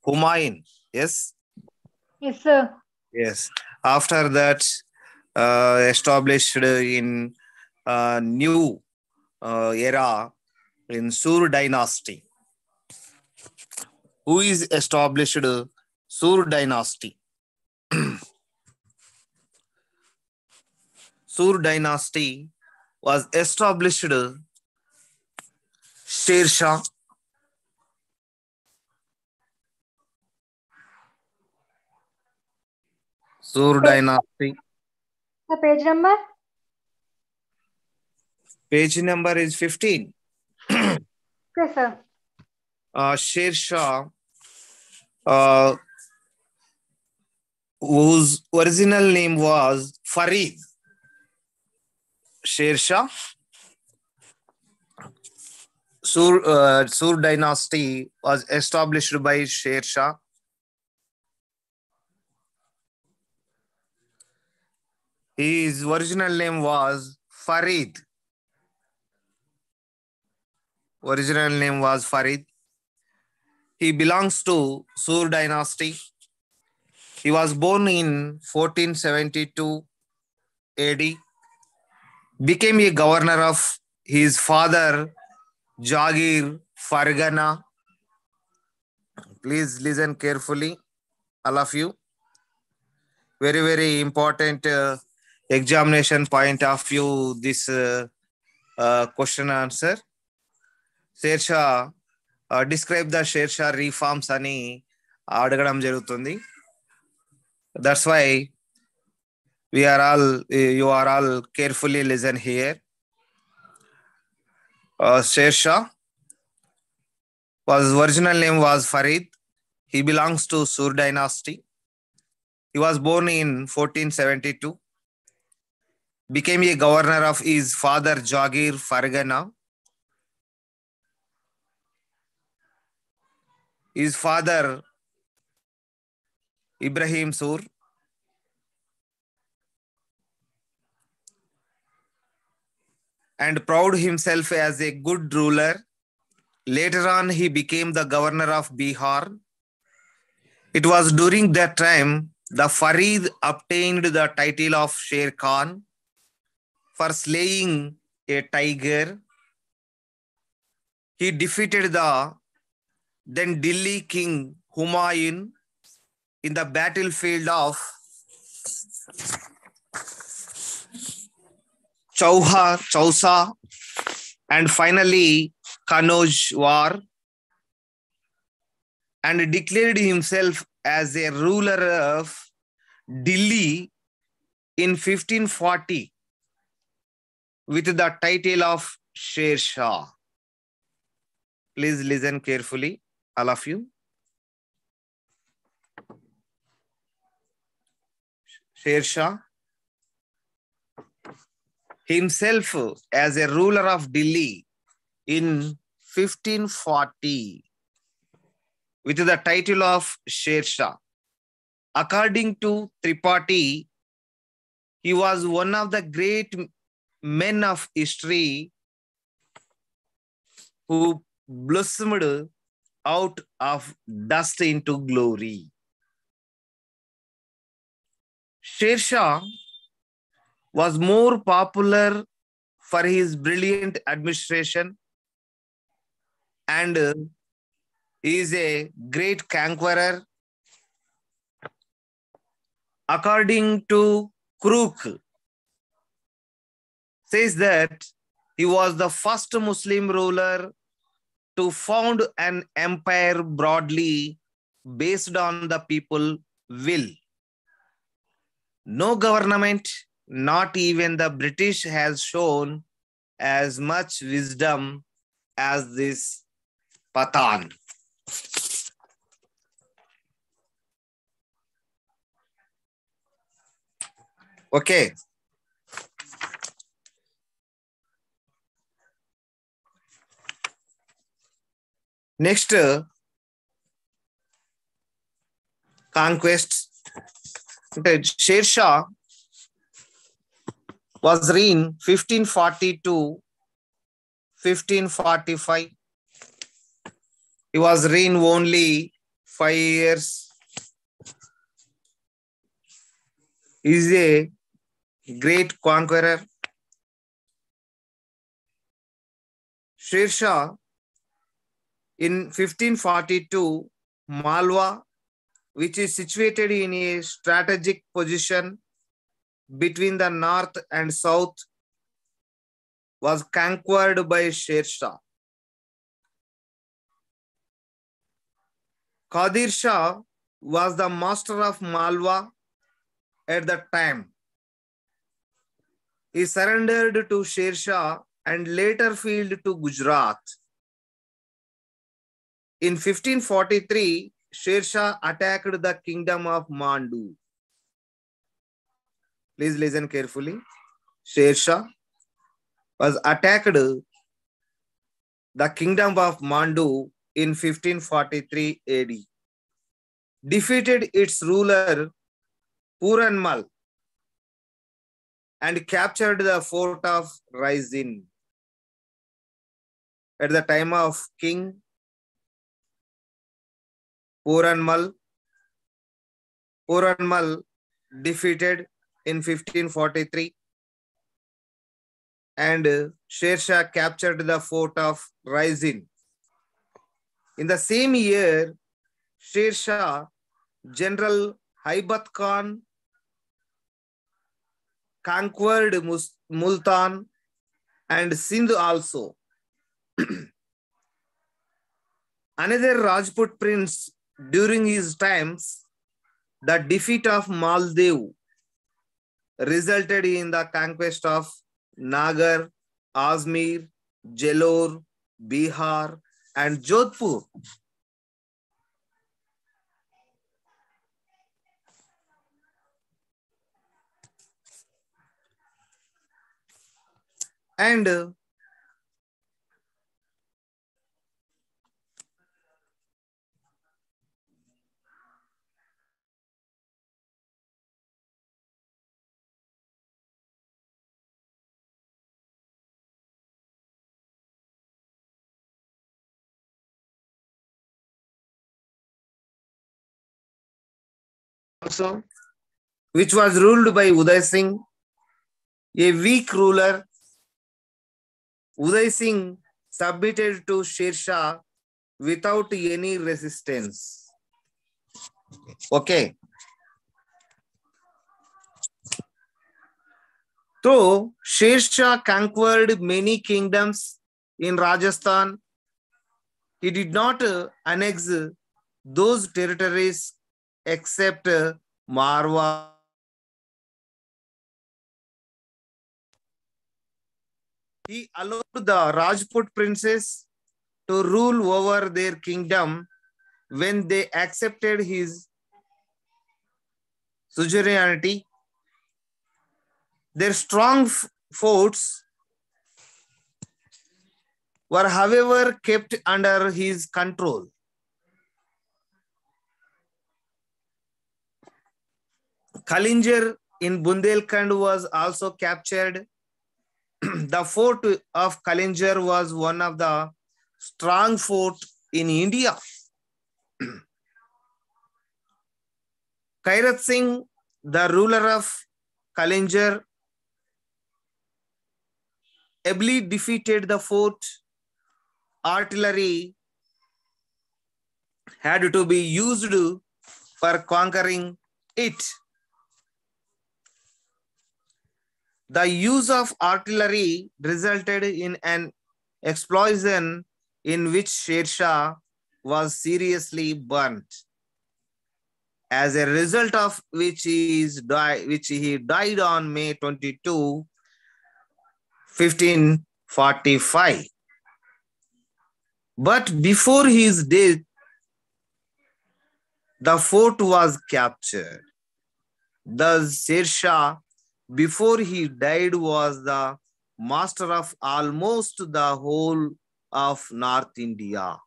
Humayun. Yes? Yes, sir. Yes. After that, established in new era in Sur dynasty. Who is established Sur dynasty? Sur dynasty was established Sher Shah. Sur dynasty. The page number? Page number is 15. Okay, sir. Sher Shah, whose original name was Farid. Sher Shah. Sur dynasty was established by Sher Shah. His original name was Farid. Original name was Farid. He belongs to Sur dynasty. He was born in 1472 AD. Became a governor of his father Jagir Fargana. Please listen carefully, all of you. Very, very important examination point of view, this question answer. Sher Shah, describe the Sher Shah reforms ani అడగడం జరుగుతుంది. That's why you are all carefully listen here. Sher Shah, his original name was Farid. He belongs to Sur dynasty. He was born in 1472. Became a governor of his father Jagir Fargana. His father Ibrahim Sur. And proud himself as a good ruler. Later on, he became the governor of Bihar. It was during that time the Farid obtained the title of Sher Khan for slaying a tiger. He defeated the then Delhi king Humayun in the battlefield of Chausa, and finally Kanauj war, and declared himself as a ruler of Delhi in 1540 with the title of Sher Shah. Please listen carefully, all of you. Sher Shah himself as a ruler of Delhi in 1540 with the title of Sher Shah. According to Tripathi, he was one of the great men of history who blossomed out of dust into glory. Sher Shah was more popular for his brilliant administration and is a great conqueror. According to Crook, says that he was the first Muslim ruler to found an empire broadly based on the people will. No government, not even the British, has shown as much wisdom as this Pathan. Okay. Next, conquest. Sher Shah was reigned 1540 to 1545. He was reigned only 5 years is a great conqueror. Sher Shah in 1542, Malwa, which is situated in a strategic position between the north and south, was conquered by Sher Shah. Qadir Shah was the master of Malwa at the time. He surrendered to Sher Shah and later fled to Gujarat. In 1543, Sher Shah attacked the kingdom of Mandu. Please listen carefully. Sher Shah was attacked the kingdom of Mandu in 1543 AD, defeated its ruler Puranmal, and captured the fort of Raizin. At the time of King Puranmal defeated in 1543, and Sher Shah captured the fort of Raizin. In the same year, Sher Shah, General Haibat Khan, conquered Multan and Sindh also. Another Rajput prince during his times, the defeat of Maldev resulted in the conquest of Nagar, Ajmer, Jalore, Bihar, and Jodhpur. And also, which was ruled by Uday Singh, a weak ruler. Uday Singh submitted to Sher Shah without any resistance. Okay. So, Sher Shah conquered many kingdoms in Rajasthan. He did not annex those territories except Marwa. He allowed the Rajput princes to rule over their kingdom when they accepted his suzerainty. Their strong forts were, however, kept under his control. Kalinjar in Bundelkhand was also captured. The fort of Kalinjar was one of the strong forts in India. Kairat Singh, the ruler of Kalinjar, ably defeated the fort. Artillery had to be used for conquering it. The use of artillery resulted in an explosion in which Sher Shah was seriously burnt, as a result of which he died on May 22, 1545. But before his death, the fort was captured. Thus, Sher Shah, before he died, was the master of almost the whole of North India.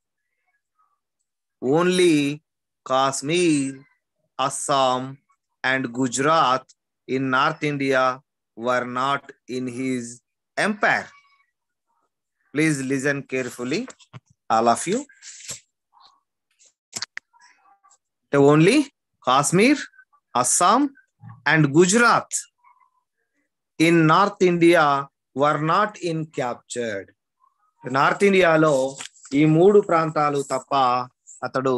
Only Kashmir, Assam, and Gujarat in North India were not in his empire. Please listen carefully, all of you. Only Kashmir, Assam, and Gujarat in North India were not in captured. North ఇండియాలో ఈ 3 ప్రాంతాలు తప్ప అతడు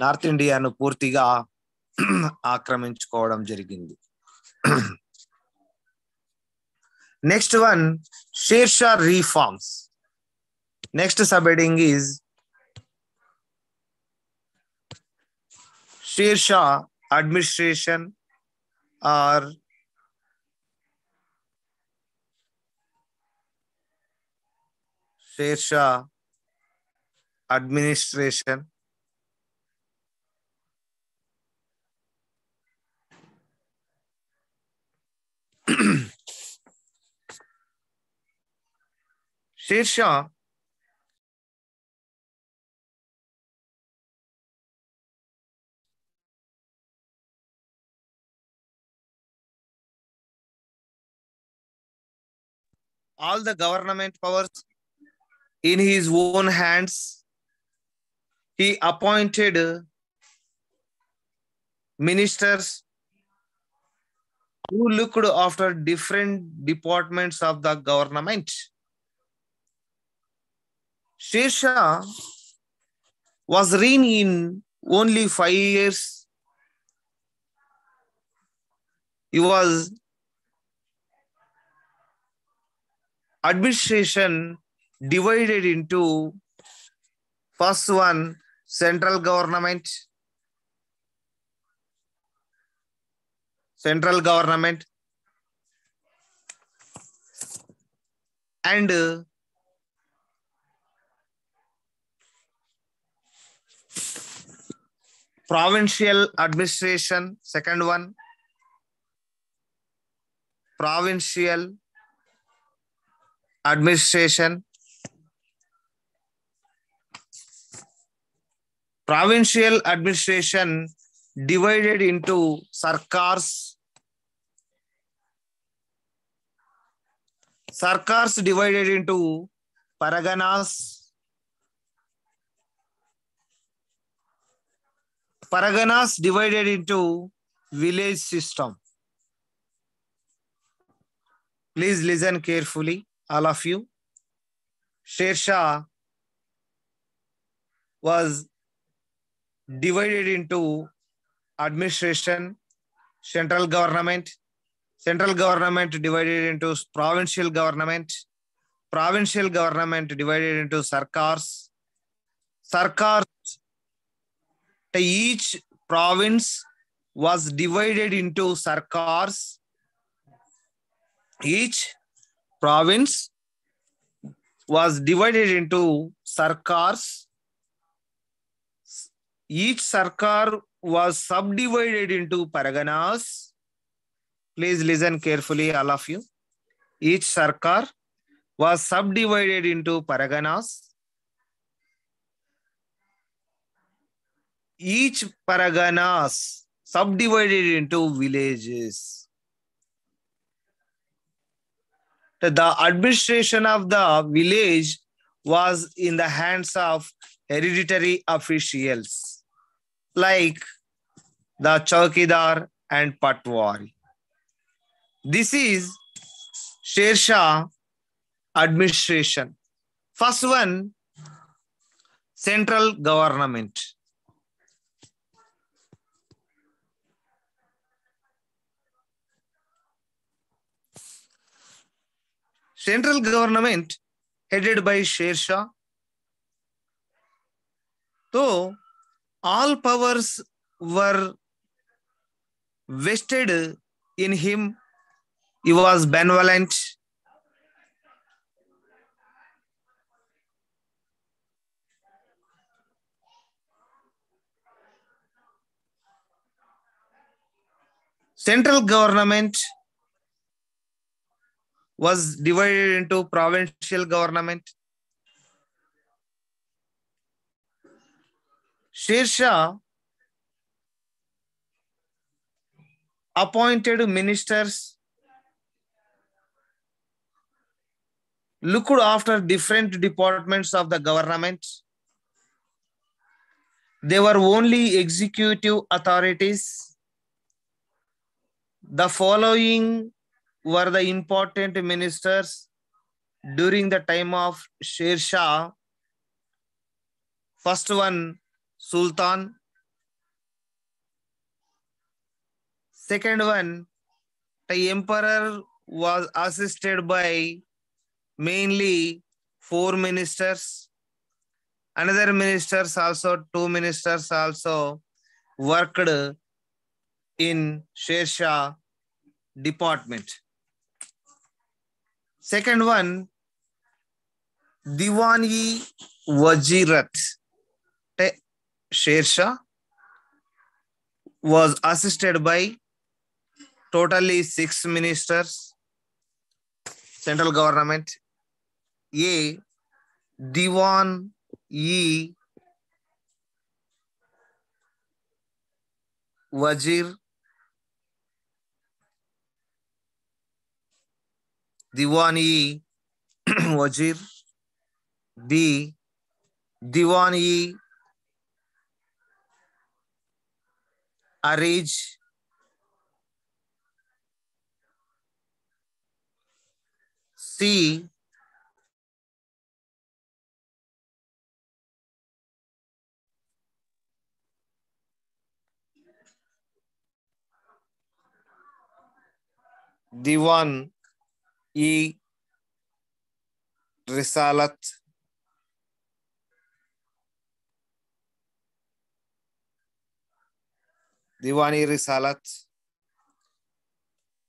north ఇండియాను పూర్తిగా ఆక్రమించుకోవడం జరిగింది. Next one, Sher Shah reforms. Next sub heading is Sher Shah administration or Sher Shah administration. Sher Shah all the government powers in his own hands. He appointed ministers who looked after different departments of the government. Sher Shah was reigned in only 5 years. He was administration divided into first one, central government, and provincial administration, second one, provincial administration. Provincial administration divided into sarkars. Sarkars divided into paraganas. Paraganas divided into village system. Please listen carefully, all of you. Sher Shah was divided into administration, central government divided into provincial government divided into sarkars. Each province was divided into sarkars. Each province was divided into sarkars. Each sarkar was subdivided into paraganas. Please listen carefully, all of you. Each sarkar was subdivided into paraganas. Each paraganas subdivided into villages. The administration of the village was in the hands of hereditary officials like the Chowkidar and Patwari. This is Sher Shah administration. First one, central government. Central government headed by Sher Shah. So all powers were vested in him. He was benevolent. Central government was divided into provincial government. Sher Shah appointed ministers, looked after different departments of the government. They were only executive authorities. The following were the important ministers during the time of Sher Shah. First one, Sultan. Second one, the emperor was assisted by mainly 4 ministers. Another ministers also, 2 ministers also worked in Sher Shah department. Second one, Diwan-e Wazirat. Sher Shah was assisted by totally 6 ministers, central government. A. Diwan-e Wazir. Diwan-e Wazir. B. Diwan-e Arij. C. Diwan-e Risalat. Diwan-e Risalat.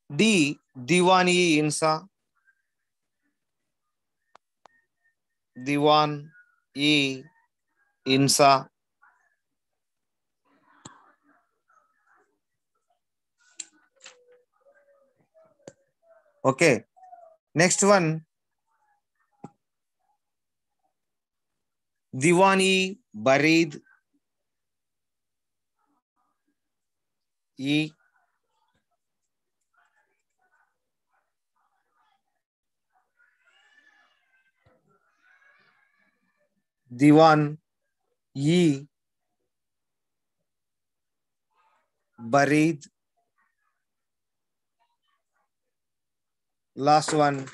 D. Diwan-e Insa. Diwan-e Insa. Okay. Next one. Diwan-e Barid. E. Diwan-e Barid. Last one.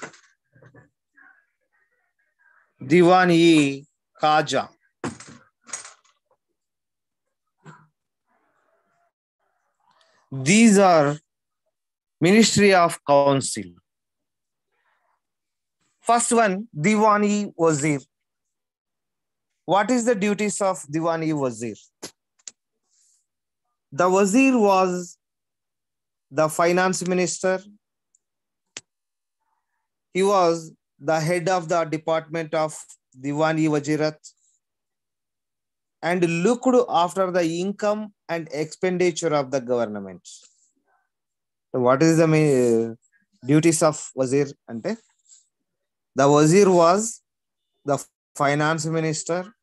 Diwan-e Kaja. These are Ministry of Council. First one, Diwan-e Wazir. What is the duties of Diwan-e Wazir? The Wazir was the finance minister. He was the head of the department of Diwan-e Wazirat and looked after the income and expenditure of the government. So what is the main duties of Wazir? Ante? The Wazir was the finance minister.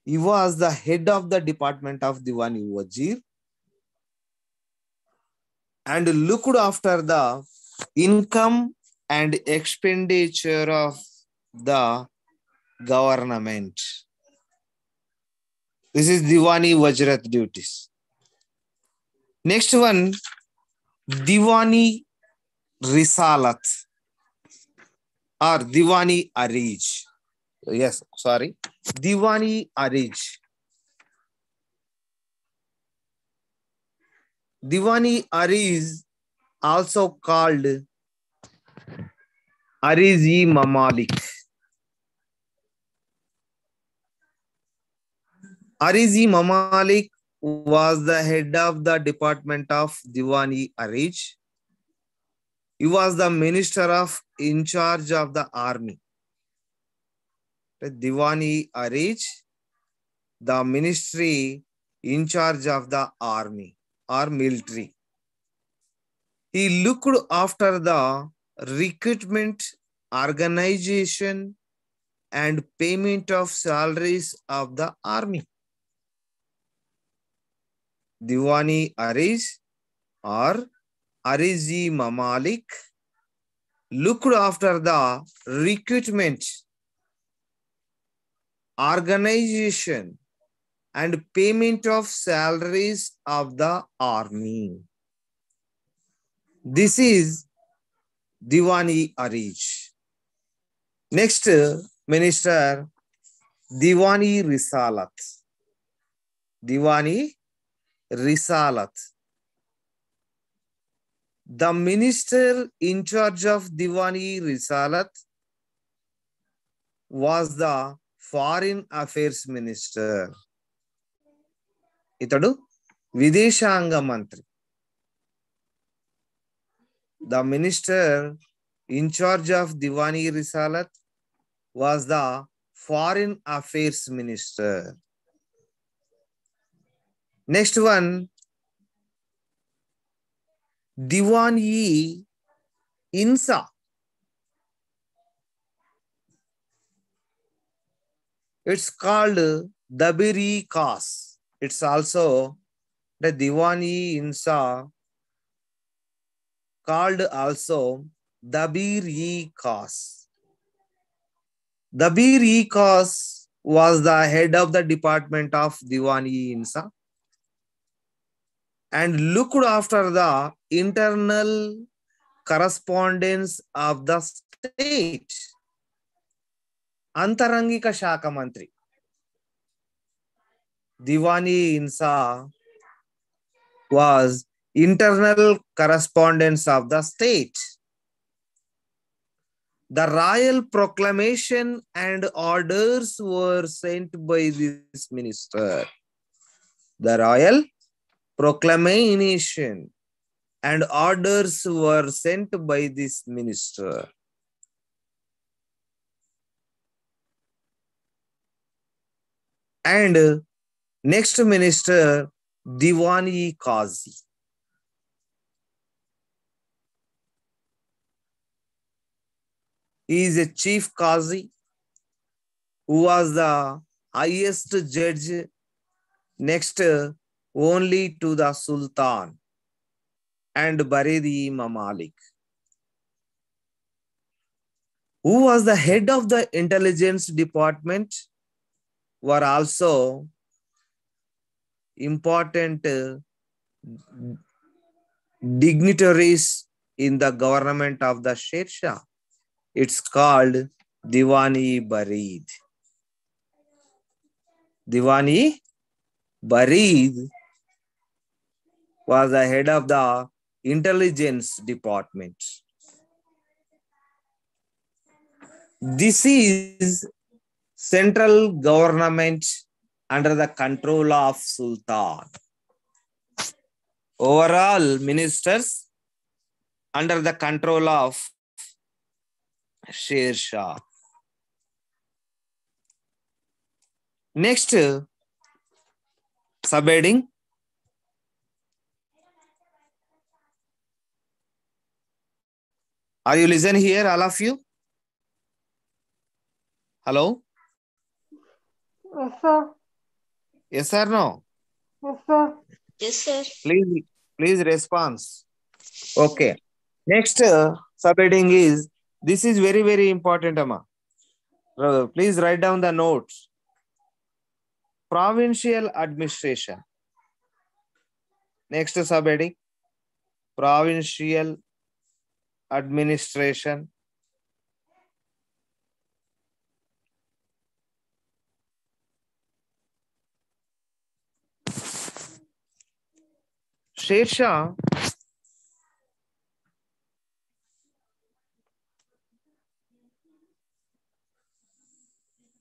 He was the head of the department of Diwan-e Wazir and looked after the income and expenditure of the government. This is Diwan-e Wazirat duties. Next one, Diwan-e Risalat or Diwan-e Arij. Yes, sorry. Diwan-e Arij. Diwan-e Arij, also called Arij-e Mamalik. Arij-e Mamalik was the head of the department of Diwan-e Arij. He was the minister of in charge of the army. Diwan-e Arij, the ministry in charge of the army or military. He looked after the recruitment, organization, and payment of salaries of the army. Diwan-e Arij or Arij-e Mamalik looked after the recruitment, organization, and payment of salaries of the army. This is Diwani Arij. Next minister, Diwani Risalat. Diwani Risalat. The minister in charge of Diwani Risalat was the Foreign Affairs Minister. Itadu Videshanga Mantri. The minister in charge of Diwani Risalat was the Foreign Affairs Minister. Next one, Diwani Insa. It's called Dabiri Khas. It's also the Diwani Insa, called also Dabiri Khas. Dabiri Khas was the head of the department of Diwani Insa and looked after the internal correspondence of the state. Antarangika Shaka Mantri. Diwani Insa was internal correspondence of the state. The royal proclamation and orders were sent by this minister. The royal proclamation and orders were sent by this minister. And next minister, Diwani Qazi. He is a chief Qazi who was the highest judge next only to the Sultan and Baredi Mamalik. Who was the head of the intelligence department were also important dignitaries in the government of the Sher Shah. It's called Diwani Barid. Diwani Barid was the head of the intelligence department. This is central government under the control of Sultan. Overall ministers under the control of Sher Shah. Next, subheading. Are you listening here, all of you? Hello? Yes, sir. Yes or no? Yes, sir. Yes, sir. Please response. Okay. Next subheading is, this is very, very important, Amma. Please write down the notes. Provincial Administration. Next subheading, Provincial Administration. Sher Shah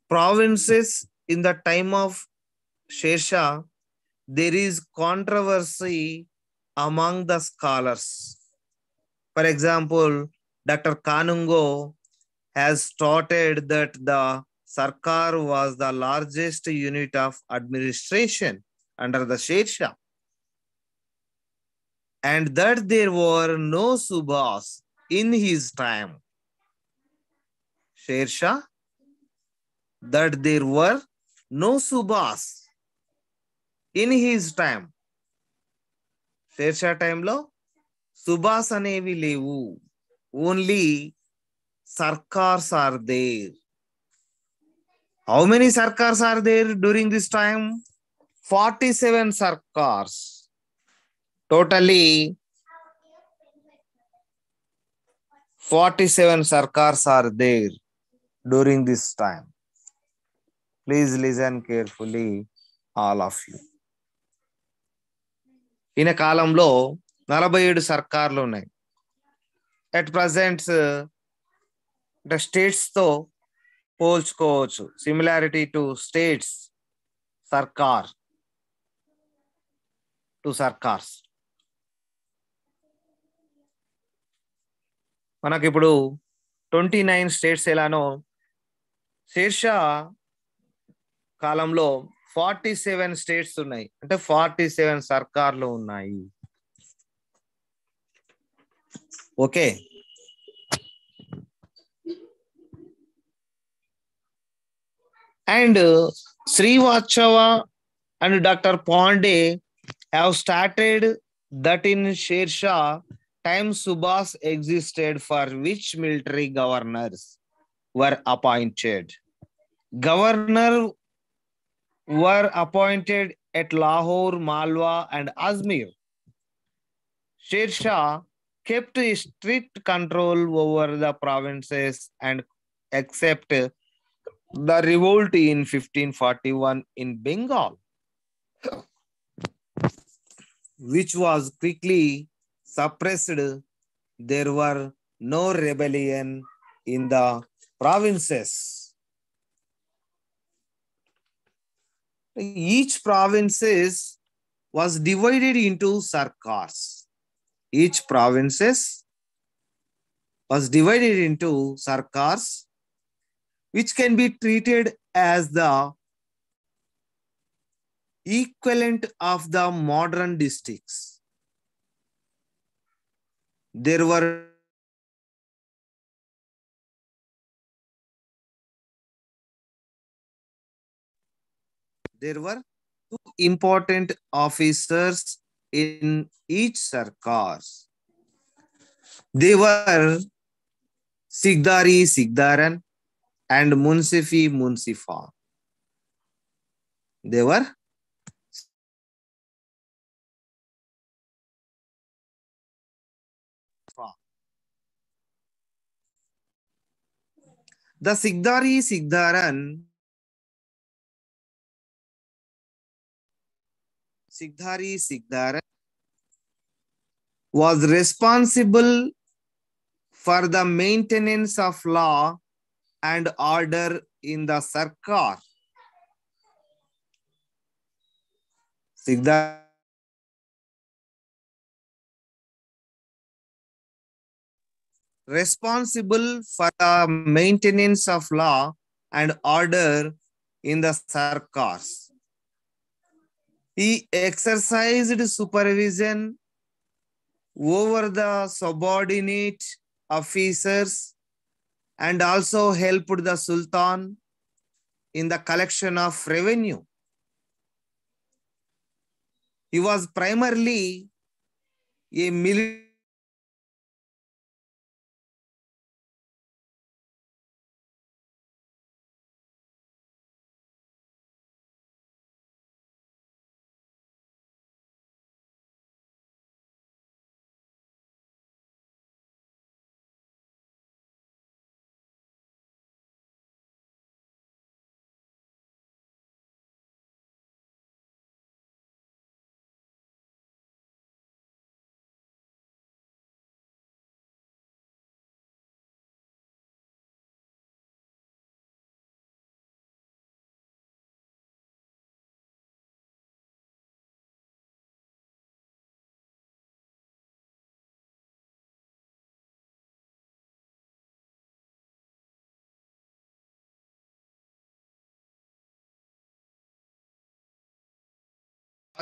provinces in the time of Sher Shah, there is controversy among the scholars. For example, Dr. Kanungo has stated that the Sarkar was the largest unit of administration under the Sher Shah, and that there were no subhas in his time. Sher Shah, that there were no subhas in his time. Sher Shah time lo subhas anevi levu. Only sarkars are there. How many sarkars are there during this time? 47 sarkars. Totally 47 sarkars are there during this time. Please listen carefully, all of you. ఈయన కాలంలో 47 సర్కార్లు ఉన్నాయి. At present the states తో పోల్చుకోవచ్చు. Similarity to states, సర్కార్ to Circars. మనకి ఇప్పుడు 29 states ఎలానో శేర్షా కాలంలో 47 states ఉన్నాయి. అంటే 47 సర్కార్లు ఉన్నాయి. Okay. And Srivastava and Dr. Pandey have started that in Sher time Subhas existed, for which military governors were appointed. Governor were appointed at Lahore, Malwa and Ajmer. Sher Shah kept a strict control over the provinces and except the revolt in 1541 in Bengal, which was quickly suppressed. There were no rebellion in the provinces. Each provinces was divided into sarkars. Each provinces was divided into sarkars, which can be treated as the equivalent of the modern districts. There were two important officers in each sarkars. They were Sigdari Sigdaran and Munsifi Munsifa. They were the Sigdari Sigdaran was responsible for the maintenance of law and order in the sarkar. Sigdar responsible for the maintenance of law and order in the sarkars. He exercised supervision over the subordinate officers and also helped the Sultan in the collection of revenue. He was primarily a military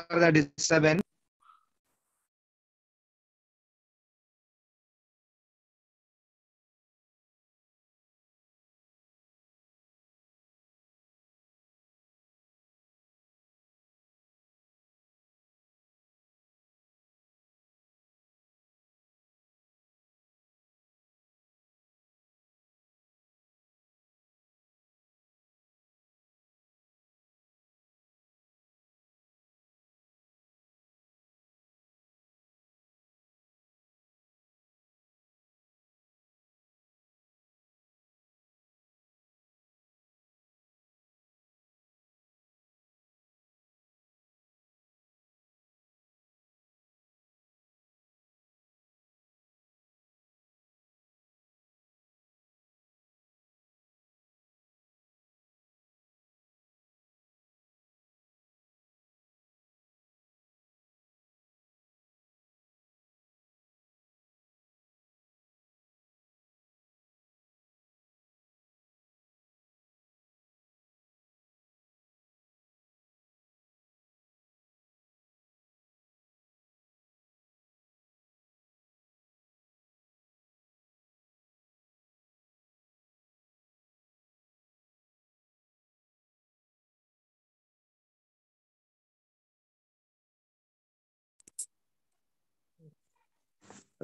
for the disturbance.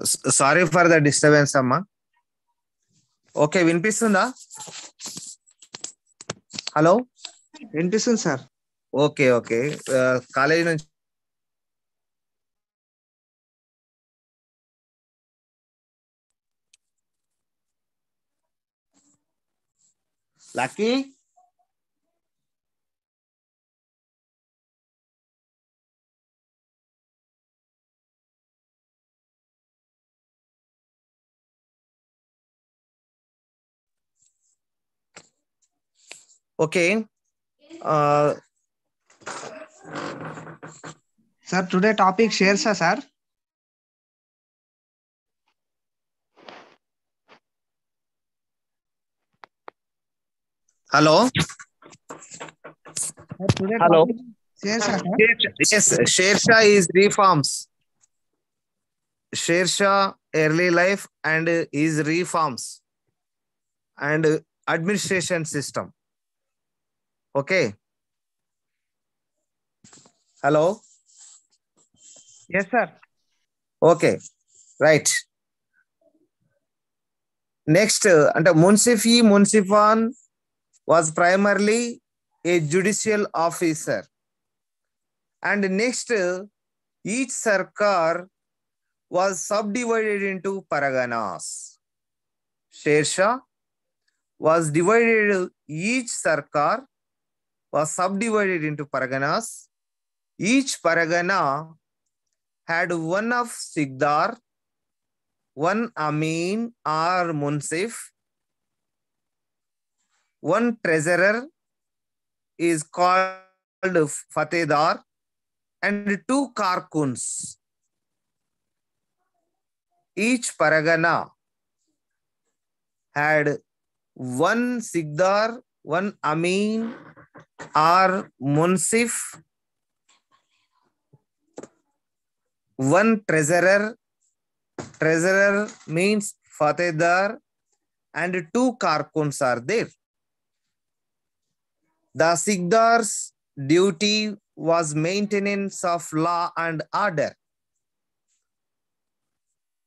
Sorry for the disturbance, Amma. Okay, వినిపిస్తుందా? Hello, వినిపిస్తుంది sir. Okay okay. College నుంచి lucky okay. Sir today topic Shershaah sir? Hello today hello. Topic Shershaah sir? Yes, Shersha is reforms. Shersha early life and his reforms and administration system. Okay. Hello. Yes sir. Okay. Right. Next, అంటే Munsifan was primarily a judicial officer. And next, each sarkar was subdivided into paraganas. Shersha was divided, each sarkar was subdivided into paraganas. Each paragana had one of Sigdar, one Amin or Munsif, one treasurer is called Fatedar, and two Karkuns. Each paragana had one Sigdar, one Amin or Munsif, one treasurer, treasurer means Fatedar, and two Karkuns are there. The Sigdar's duty was maintenance of law and order.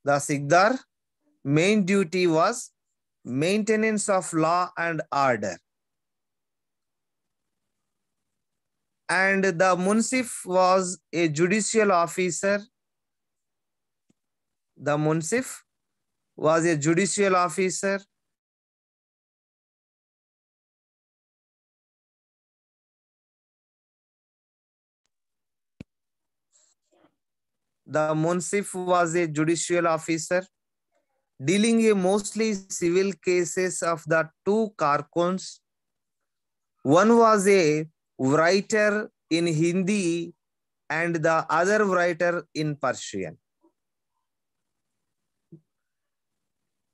The Sigdar main duty was maintenance of law and order. And the Munsif was a judicial officer. The Munsif was a judicial officer. The Munsif was a judicial officer dealing mostly civil cases of the two Karkuns. One was a writer in Hindi and the other writer in Persian.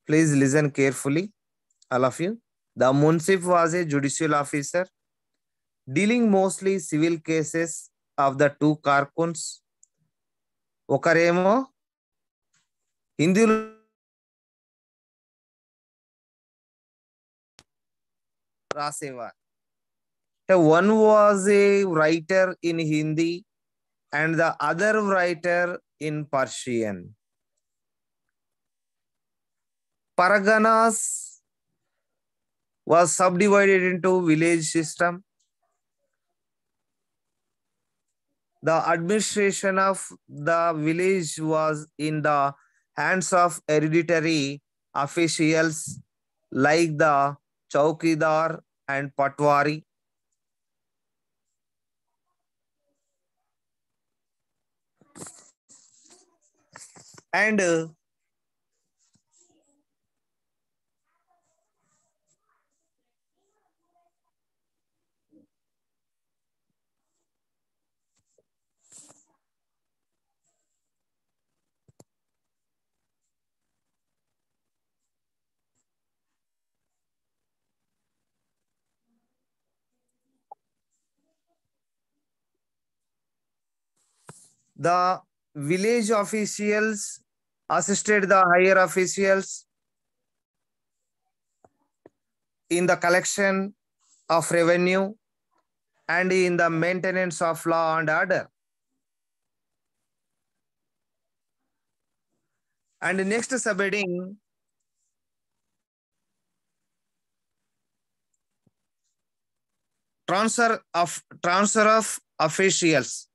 Please listen carefully, all of you. The Munsif was a judicial officer dealing mostly civil cases of the two Karkuns. ఒకరేమో హిందీలో రాసేవారు. One was a writer in Hindi and the other writer in Persian. Paraganas was subdivided into village system. The administration of the village was in the hands of hereditary officials like the Chaukidar and Patwari. And the village officials assisted the higher officials in the collection of revenue and in the maintenance of law and order. And next subheading, transfer of officials.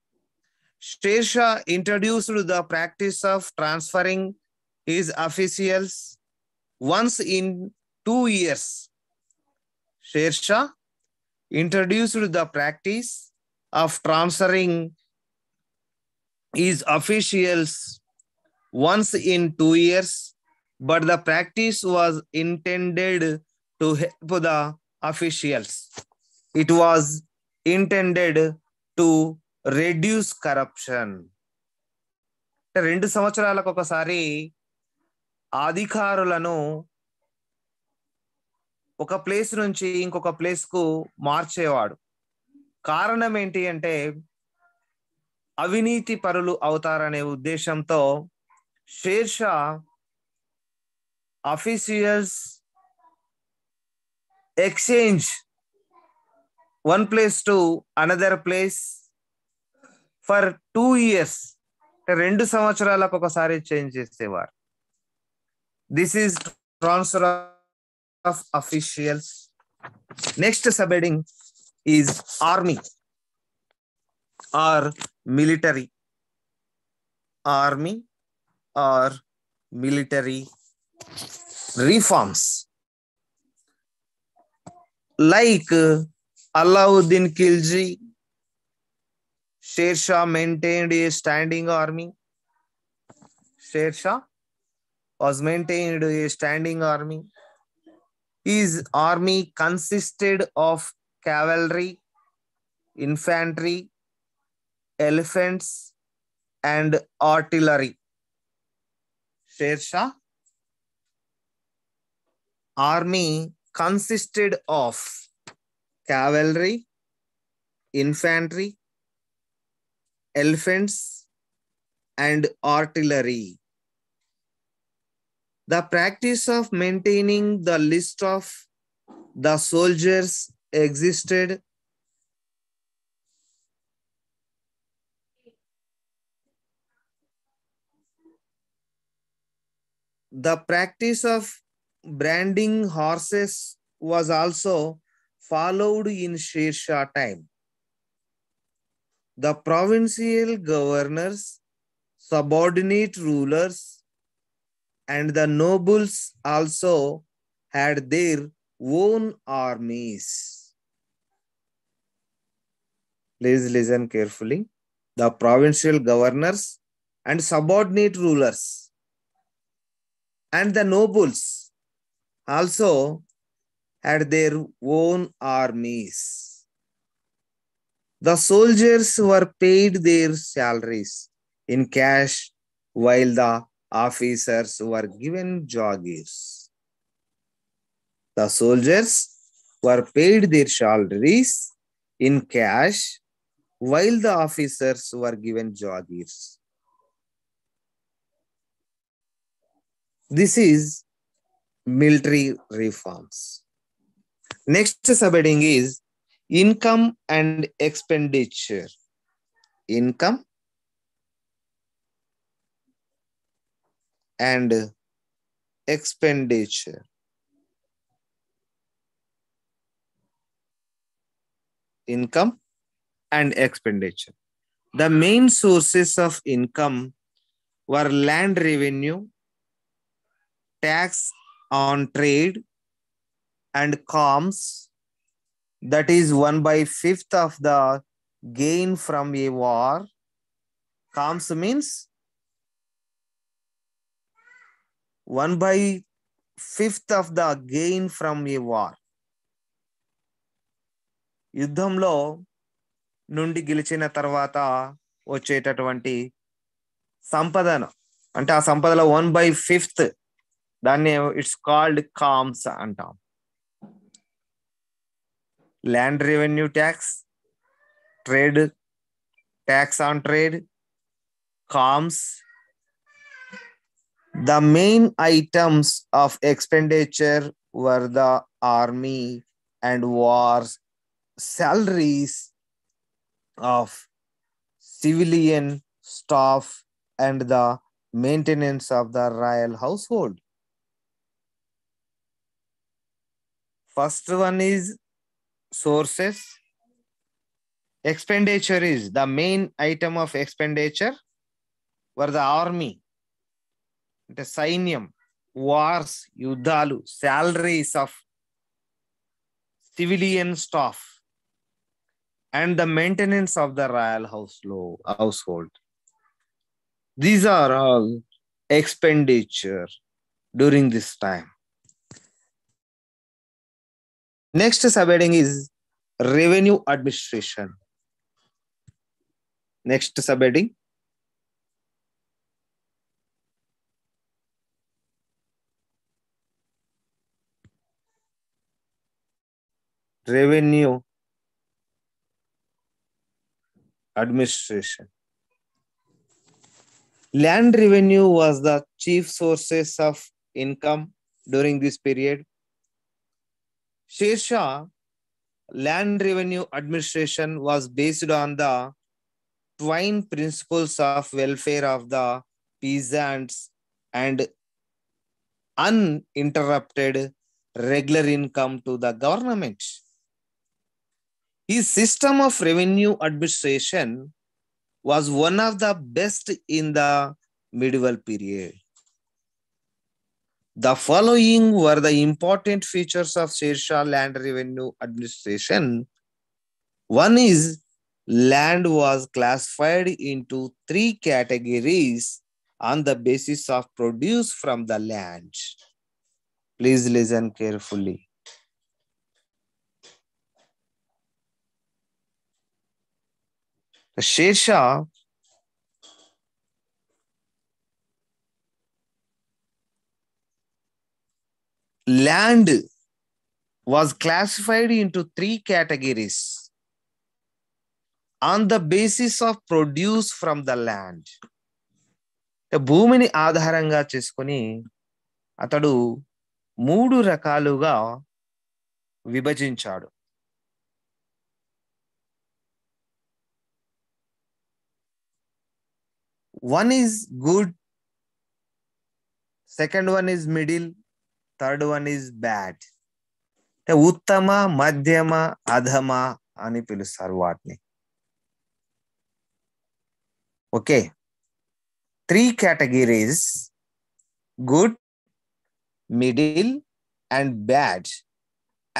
Sher Shah introduced the practice of transferring his officials once in 2 years. Sher Shah introduced the practice of transferring his officials once in 2 years, but the practice was intended to help the officials. It was intended to reduce corruption. 2 సంవత్సరాలకు ఒకసారి అధికారులను ఒక place నుంచి ఇంకొక place కు మార్చేవాడు. కారణం ఏంటి అంటే అవినీతి పరులు అవుతారనే ఉద్దేశంతో share Shah officials exchange one place to another place for 2 years. 2 సంవత్సరాలకు ఒకసారి చేంజ్ చేసేవారు. This is transfer of officials. Next subheading is army or military. Army or military reforms. Like Alauddin Khilji, Sher Shah maintained a standing army. Sher Shah was maintained a standing army. His army consisted of cavalry, infantry, elephants, and artillery. Sher Shah army consisted of cavalry, infantry, elephants, and artillery. The practice of maintaining the list of the soldiers existed. The practice of branding horses was also followed in Sher Shah time. The provincial governors, subordinate rulers, and the nobles also had their own armies. Please listen carefully. The provincial governors and subordinate rulers and the nobles also had their own armies. The soldiers were paid their salaries in cash, while the officers were given jagirs. The soldiers were paid their salaries in cash, while the officers were given jagirs. This is military reforms. Next subheading is income and expenditure. Income and expenditure. Income and expenditure. The main sources of income were land revenue, tax on trade, and comms, that is 1/5 of the gain from a war. Comms means 1/5 of the gain from a war. యుద్ధంలో నుండి గెలిచిన తర్వాత వచ్చేటటువంటి సంపదను, అంటే ఆ సంపదలో 1/5, దాన్ని ఇట్స్ కాల్డ్ కామ్స్ అంటాం. Land revenue tax, trade tax on trade, comms. The main items of expenditure were the army and wars, salaries of civilian staff, and the maintenance of the royal household. First one is sources. Expenditure is the main item of expenditure were the army, the sainyam, wars, yuddhalu, salaries of civilian staff, and the maintenance of the royal household. These are all expenditure during this time. Next subheading is revenue administration. Next subheading. Revenue administration. Land revenue was the chief sources of income during this period. Sher Shah land revenue administration was based on the twin principles of welfare of the peasants and uninterrupted regular income to the government. His system of revenue administration was one of the best in the medieval period. The following were the important features of Sher Shah land revenue administration. One is land was classified into 3 categories on the basis of produce from the land. Please listen carefully. Sher Shah land was classified into 3 categories on the basis of produce from the land. భూమిని ఆధారంగా చేసుకొని అతడు 3 రకాలుగా విభజించాడు. One is good, second one is middle, third one is bad. ఉత్తమ, మధ్యమ, అధమ అని పిలుస్తారు వాటిని. Okay, 3 categories: good, middle, and bad,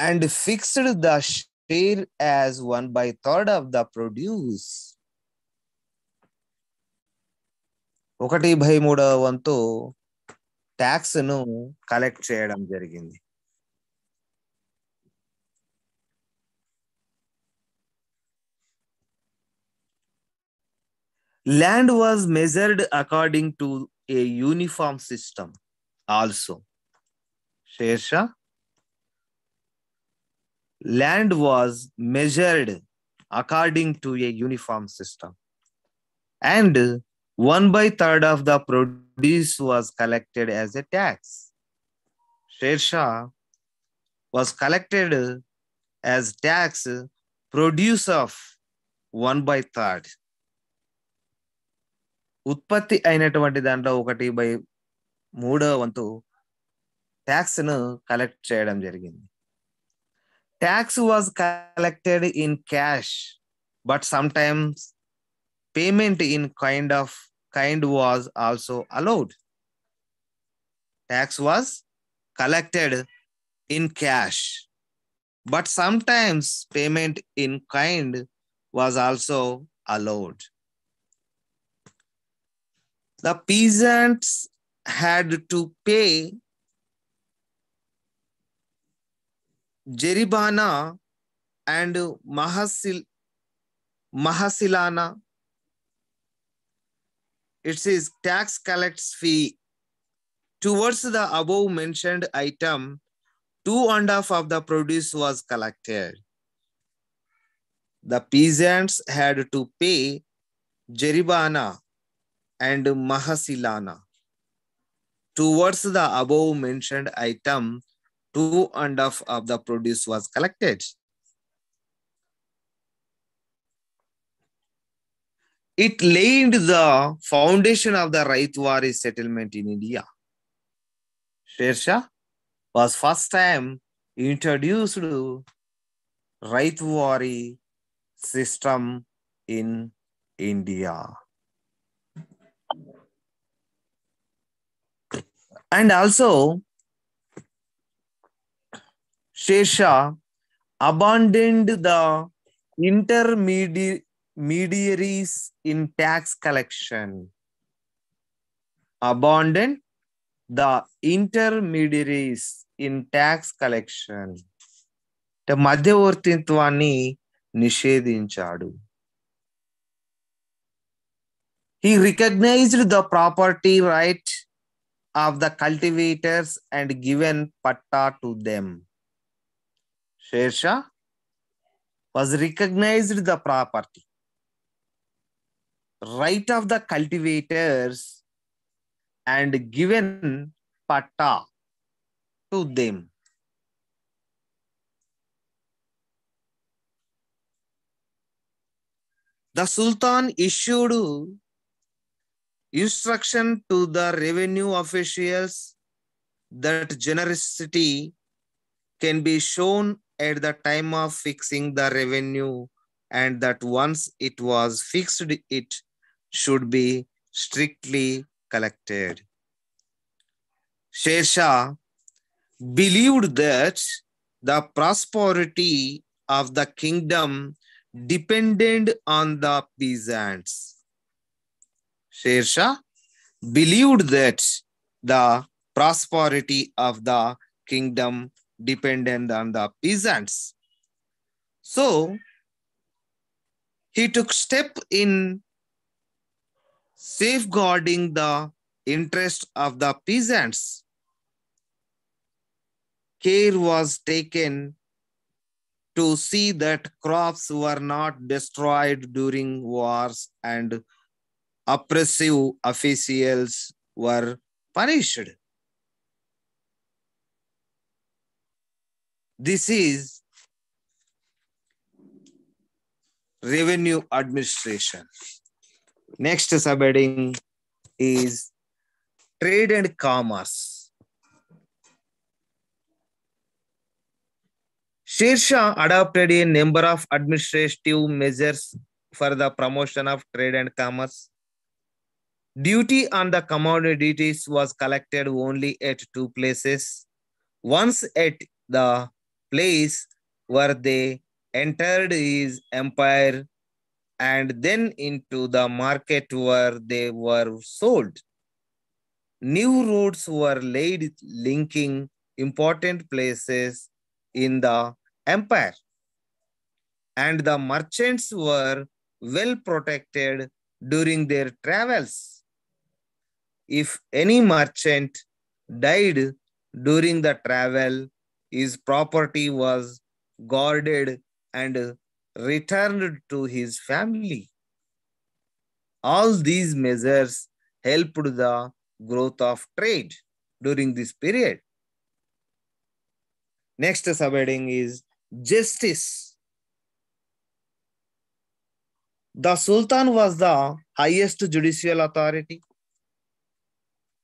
and fixed the share as 1/3 of the produce. 1/3 వంతు ట్యాక్స్ ను కలెక్ట్ చేయడం జరిగింది. Land was measured according to a uniform system also. Sher Shah, land was measured according to a uniform system, and 1/3 of the produce was collected as a tax. Sher Shah was collected as tax produce of 1/3. ఉత్పత్తి అయినటువంటి దాంట్లో 1/3 వంతు tax ను collect చేయడం జరిగింది. Tax was collected in cash, but sometimes payment in kind was also allowed. Tax was collected in cash, but sometimes payment in kind was also allowed. The peasants had to pay Jeribana and Mahasilana. It says tax collects fee towards the above mentioned item. 2.5 of the produce was collected. The peasants had to pay Jeribana and Mahasilana towards the above mentioned item. 2.5 of the produce was collected. It laid the foundation of the Raitwari settlement in India. Sher Shah was first time introduced Raitwari system in India. And also, Sher Shah abandoned the intermediaries in tax collection. Abandoned the intermediaries in tax collection. మధ్యవర్తిత్వాన్ని నిషేధించాడు. He recognized the property right of the cultivators and given patta to them. Sher Shah was recognized the property right of the cultivators and given patta to them. The Sultan issued instruction to the revenue officials that generosity can be shown at the time of fixing the revenue, and that once it was fixed, it should be strictly collected. Sher Shah believed that the prosperity of the kingdom depended on the peasants. Sher Shah believed that the prosperity of the kingdom depended on the peasants. So, he took step in safeguarding the interest of the peasants. Care was taken to see that crops were not destroyed during wars and oppressive officials were punished. This is revenue administration. Next subheading is trade and commerce. Sher Shah adopted a number of administrative measures for the promotion of trade and commerce. Duty on the commodities was collected only at two places. Once at the place where they entered his empire, and then into the market where they were sold. New routes were laid linking important places in the empire, and the merchants were well protected during their travels. If any merchant died during the travel, his property was guarded and returned to his family. All these measures helped the growth of trade during this period. Next subheading is justice. The Sultan was the highest judicial authority.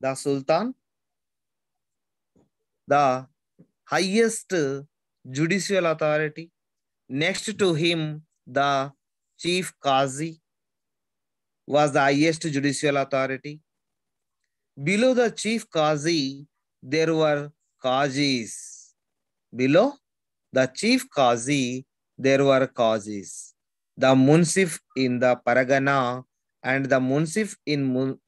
The Sultan, the highest judicial authority. Next to him, the chief Qazi was the highest judicial authority. Below the chief Qazi, there were Qazis. Below the chief Qazi, there were Qazis. The Munsif in the Paragana and the Munsif in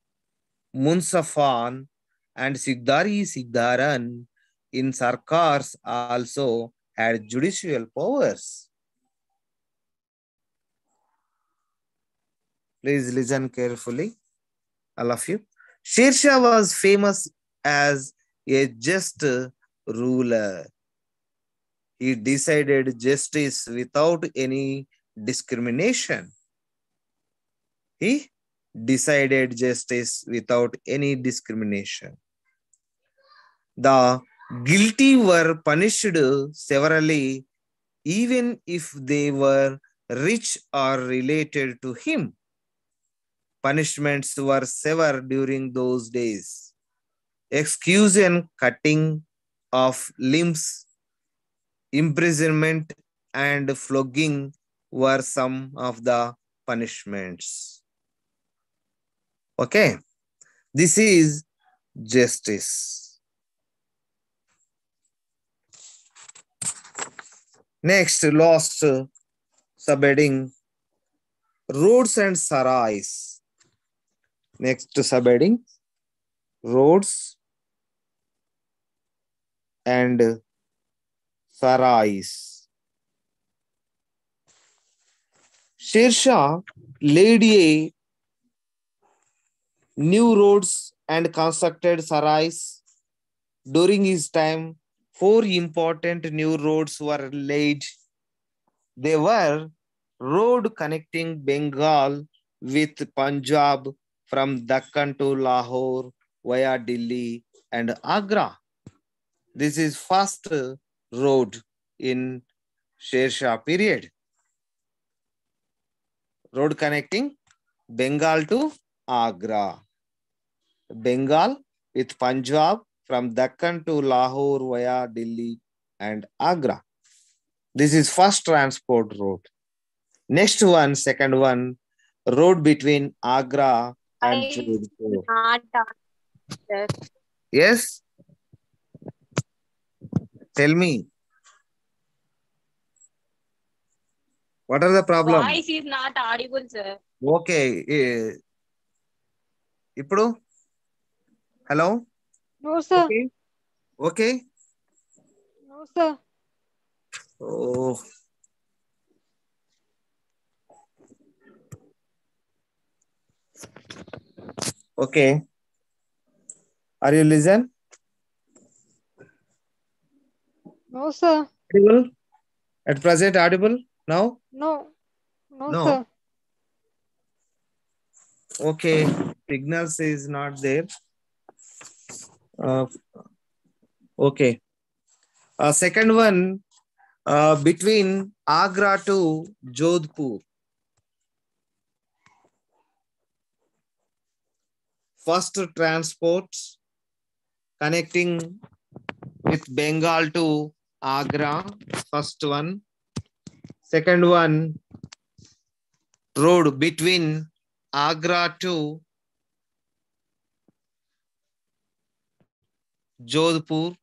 Munsafan and Sigdaran in Sarkars also had judicial powers. Please listen carefully, all of you. Sher Shah was famous as a just ruler. He decided justice without any discrimination. He decided justice without any discrimination. The guilty were punished severally, even if they were rich or related to him. punishments were severe during those days. Execution, cutting of limbs, imprisonment, and flogging were some of the punishments. Okay, this is justice. Next, lost subheading roads and sarais. Next subheading roads and sarais. Sher Shah laid a new roads and constructed sarais. During his time, 4 important new roads were laid. They were road connecting Bengal with Punjab from Deccan to Lahore via Delhi and Agra. This is first road in Sher Shah period. Road connecting Bengal to Agra. Bengal with Punjab from Deccan to Lahore via Delhi and Agra. This is first transport road. Next one, second one, road between Agra and Jodhpur. Sir. Yes? Tell me. What are the problem? Voice is not audible, sir. Okay. Ippudu? Hello? No, sir. Okay. Okay. No, sir. Oh. Okay. Are you listen? No, sir. Audible? At present audible now? No. No, No. sir. Okay. Signals is not there. Okay. Second one, between Agra to Jodhpur. First transports connecting with Bengal to Agra. First one. Second one, road between Agra to Jodhpur.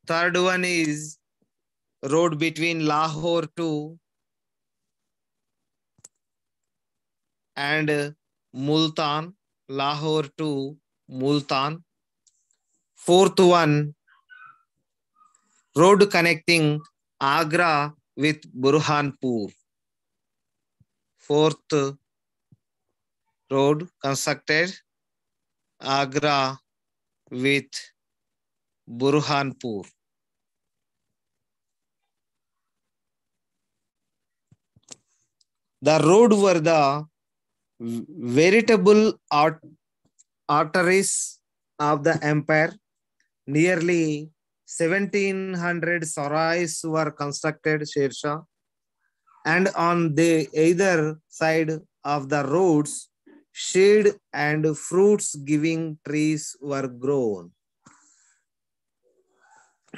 Third one is road between Lahore to and Multan. Lahore to Multan. Fourth one, road connecting Agra with Burhanpur. Fourth road constructed Agra with Burhanpur. The road were the veritable arteries of the empire. Nearly 1700 sarais were constructed, Sher Shah, and on the either side of the roads, shade and fruits giving trees were grown.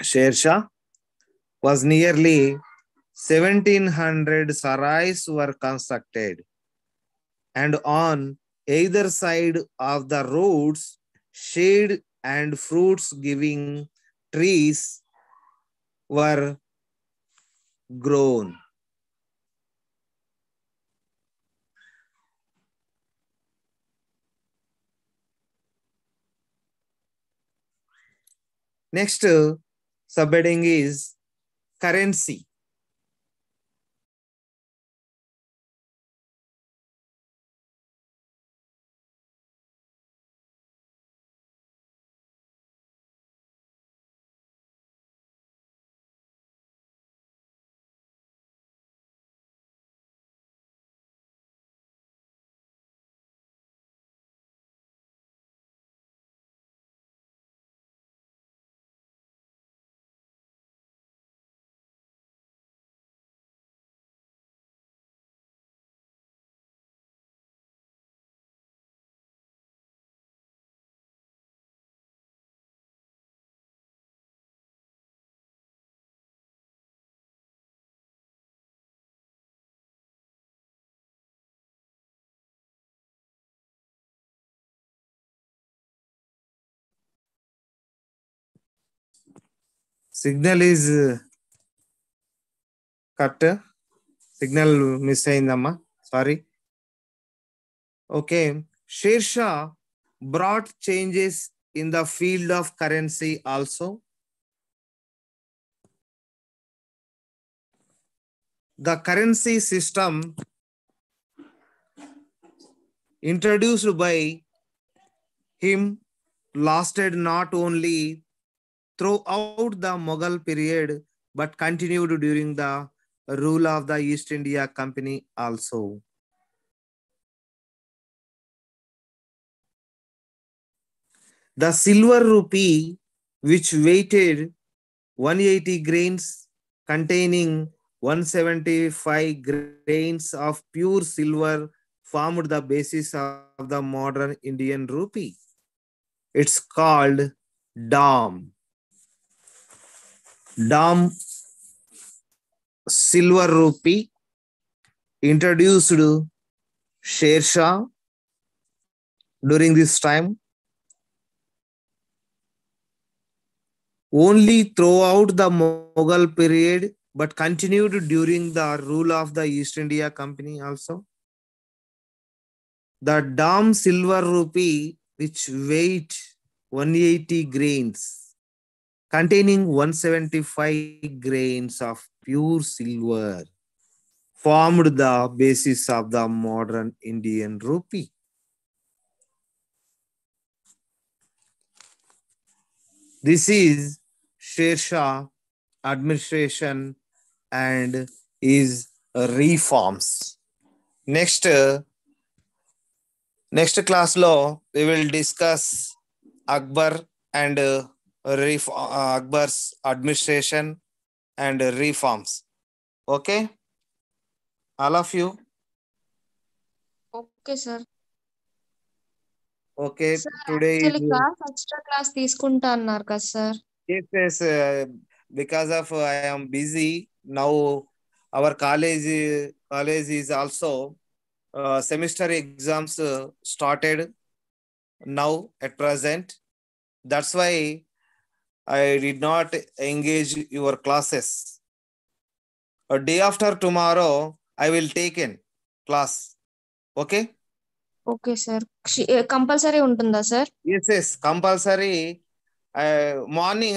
Sher Shah was nearly 1700 sarais were constructed, and on either side of the roads, shade and fruits giving trees were grown. Next subheading is currency. Signal is cut. Signal miss అయిందమ్మా. Sorry. Okay. Sher Shah brought changes in the field of currency also. The currency system introduced by him lasted not only throughout the Mughal period but continued during the rule of the East India Company also. The silver rupee, which weighted 180 grains, containing 175 grains of pure silver, formed the basis of the modern Indian rupee. It's called DAM. DAM silver rupee introduced Sher Shah during this time. Only throughout the Mughal period, but continued during the rule of the East India Company also. The DAM silver rupee, which weighed 180 grains, containing 175 grains of pure silver, formed the basis of the modern Indian rupee. This is Sher Shah administration and his reforms. Next class lo we will discuss Akbar and Akbar's administration and reforms. Okay, all of you. Okay, sir. Okay, Sir, today actually class extra class తీసుకుంటా అన్నారు కదా sir. yes, because of I am busy now. Our college is also semester exams started now at present. That's why I did not engage your classes. A day after tomorrow, I will take in class. Okay? Okay sir. Compulsory ఉంటుందా sir? Yes, compulsory. Morning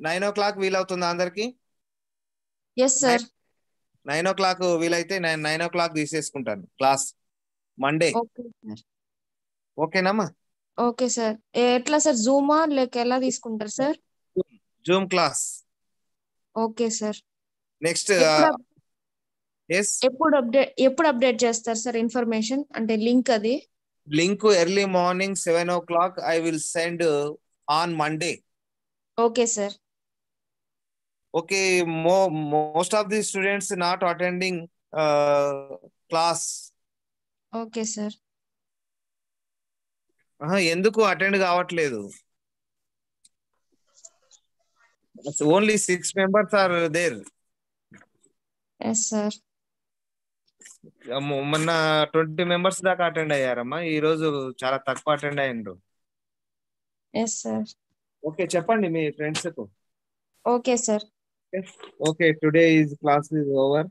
9 o'clock వీలవుతుందా అందరికి? Yes sir. 9 o'clock వీలైతే నేను 9 o'clock తీసేసుకుంటాను class Monday. Okay sir. ఓకేనమ్మా? Okay sir. ఎట్లా sir, జూమా లేక ఎలా తీసుకుంటారు సార్? Zoom class. Okay sir. Next ఎప్పుడు అప్డేట్ చేస్తారు సార్ ఇన్ఫర్మేషన్, అంటే లింక్? అది link early morning 7 o'clock I will send on Monday. Okay sir. Okay, most of the students not attending class. Okay sir. ఎందుకు అటెండ్ కావట్లేదు? Only 6 members are there. Yes sir. మొన్న 20 members దాకా attend అయ్యారమ్మా. ఈ రోజు చాలా తక్కువ attend అయ్యిండ్రు. Yes sir. Okay, చెప్పండి మీ ఫ్రెండ్స్ కు. Okay sir. Okay, today is class is over.